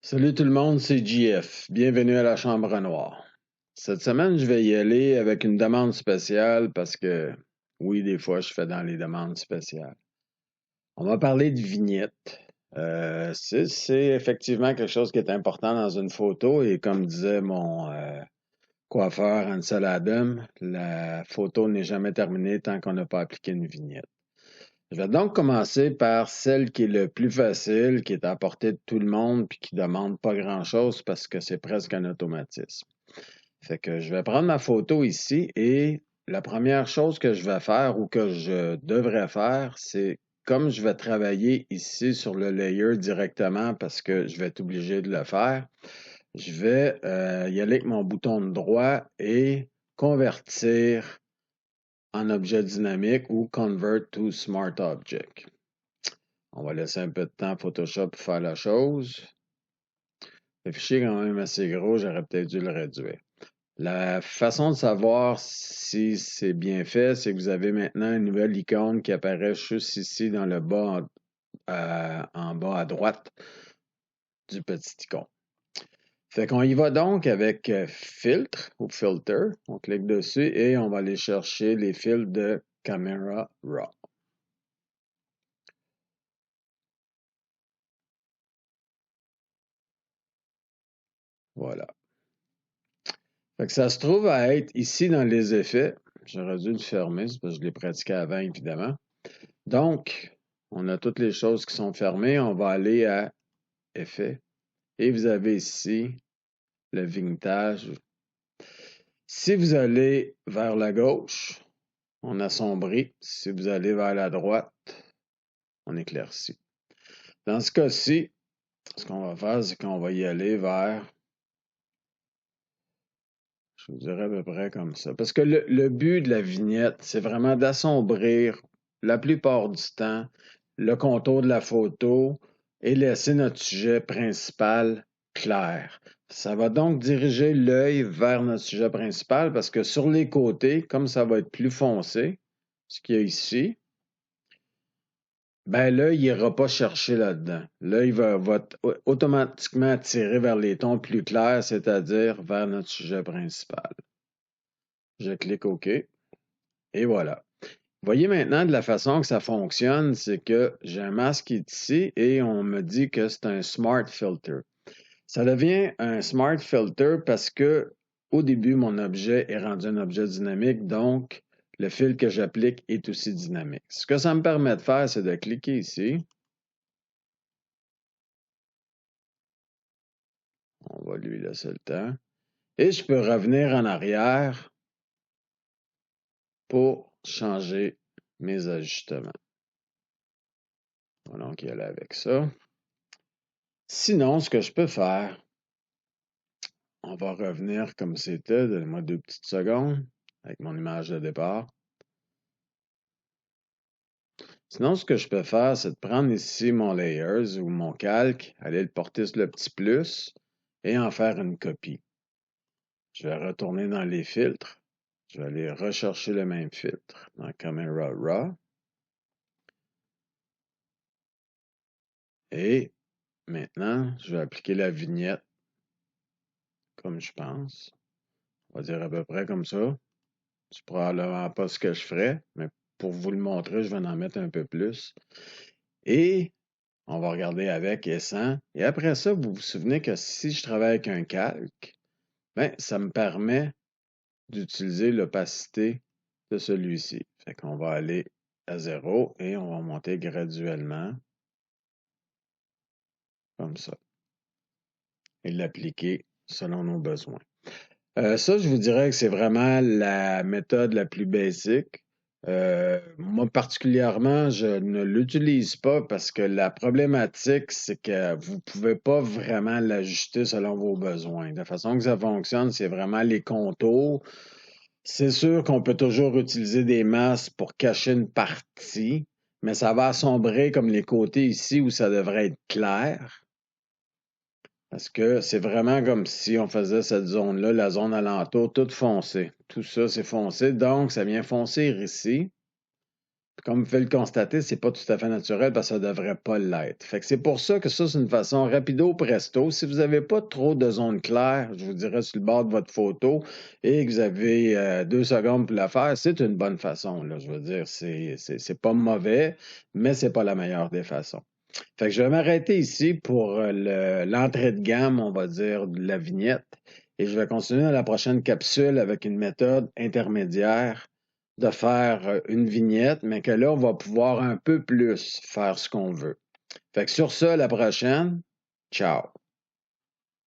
Salut tout le monde, c'est JF. Bienvenue à la Chambre Noire. Cette semaine, je vais y aller avec une demande spéciale parce que, oui, des fois, je fais dans les demandes spéciales. On va parler de vignettes. C'est effectivement quelque chose qui est important dans une photo et comme disait mon coiffeur Ansel Adam, la photo n'est jamais terminée tant qu'on n'a pas appliqué une vignette. Je vais donc commencer par celle qui est le plus facile, qui est à la portée de tout le monde, puis qui demande pas grand-chose parce que c'est presque un automatisme. Fait que je vais prendre ma photo ici et la première chose que je vais faire ou que je devrais faire, c'est comme je vais travailler ici sur le layer directement parce que je vais être obligé de le faire, je vais y aller avec mon bouton de droit et convertir en objet dynamique ou Convert to Smart Object. On va laisser un peu de temps à Photoshop pour faire la chose. Le fichier est quand même assez gros, j'aurais peut-être dû le réduire. La façon de savoir si c'est bien fait, c'est que vous avez maintenant une nouvelle icône qui apparaît juste ici dans le bas, en bas à droite du petit icône. Fait qu'on y va donc avec filtre ou filter. On clique dessus et on va aller chercher les fils de Camera Raw. Voilà. Fait que ça se trouve à être ici dans les effets. J'aurais dû le fermer, c'est parce que je l'ai pratiqué avant, évidemment. Donc, on a toutes les choses qui sont fermées. On va aller à Effets. Et vous avez ici le vintage. Si vous allez vers la gauche, on assombrit. Si vous allez vers la droite, on éclaircit. Dans ce cas-ci, ce qu'on va faire, c'est qu'on va y aller vers, je vous dirais à peu près comme ça. Parce que le but de la vignette, c'est vraiment d'assombrir la plupart du temps le contour de la photo et laisser notre sujet principal clair. Ça va donc diriger l'œil vers notre sujet principal parce que sur les côtés, comme ça va être plus foncé, ce qu'il y a ici, ben l'œil n'ira pas chercher là-dedans. L'œil va automatiquement tirer vers les tons plus clairs, c'est-à-dire vers notre sujet principal. Je clique OK et voilà. Voyez maintenant de la façon que ça fonctionne, c'est que j'ai un masque qui est ici et on me dit que c'est un Smart Filter. Ça devient un Smart Filter parce que au début, mon objet est rendu un objet dynamique, donc le fil que j'applique est aussi dynamique. Ce que ça me permet de faire, c'est de cliquer ici. On va lui laisser le temps. Et je peux revenir en arrière pour changer mes ajustements. On va donc y aller avec ça. Sinon, ce que je peux faire, on va revenir comme c'était. Donnez-moi 2 petites secondes avec mon image de départ. Sinon, ce que je peux faire, c'est de prendre ici mon Layers ou mon calque, aller le porter sur le petit plus et en faire une copie. Je vais retourner dans les filtres. Je vais aller rechercher le même filtre dans Camera Raw. Et maintenant, je vais appliquer la vignette comme je pense. On va dire à peu près comme ça. C'est probablement pas ce que je ferais, mais pour vous le montrer, je vais en mettre un peu plus. Et on va regarder avec et sans. Et après ça, vous vous souvenez que si je travaille avec un calque, ben, ça me permet d'utiliser l'opacité de celui-ci. Fait qu'on va aller à 0 et on va monter graduellement comme ça et l'appliquer selon nos besoins. Ça, je vous dirais que c'est vraiment la méthode la plus basique. Moi, particulièrement, je ne l'utilise pas parce que la problématique, c'est que vous ne pouvez pas vraiment l'ajuster selon vos besoins. La façon que ça fonctionne, c'est vraiment les contours. C'est sûr qu'on peut toujours utiliser des masques pour cacher une partie, mais ça va assombrer comme les côtés ici où ça devrait être clair. Parce que c'est vraiment comme si on faisait cette zone-là, la zone alentour, toute foncée. Tout ça, c'est foncé, donc ça vient foncer ici. Comme vous pouvez le constater, c'est pas tout à fait naturel parce que ça devrait pas l'être. Fait que c'est pour ça que ça, c'est une façon rapido presto. Si vous n'avez pas trop de zone claire, je vous dirais sur le bord de votre photo, et que vous avez 2 secondes pour la faire, c'est une bonne façon, là. Je veux dire, c'est pas mauvais, mais c'est pas la meilleure des façons. Fait que je vais m'arrêter ici pour l'entrée de gamme, on va dire, de la vignette. Et je vais continuer dans la prochaine capsule avec une méthode intermédiaire de faire une vignette, mais que là, on va pouvoir un peu plus faire ce qu'on veut. Fait que sur ça, la prochaine, ciao.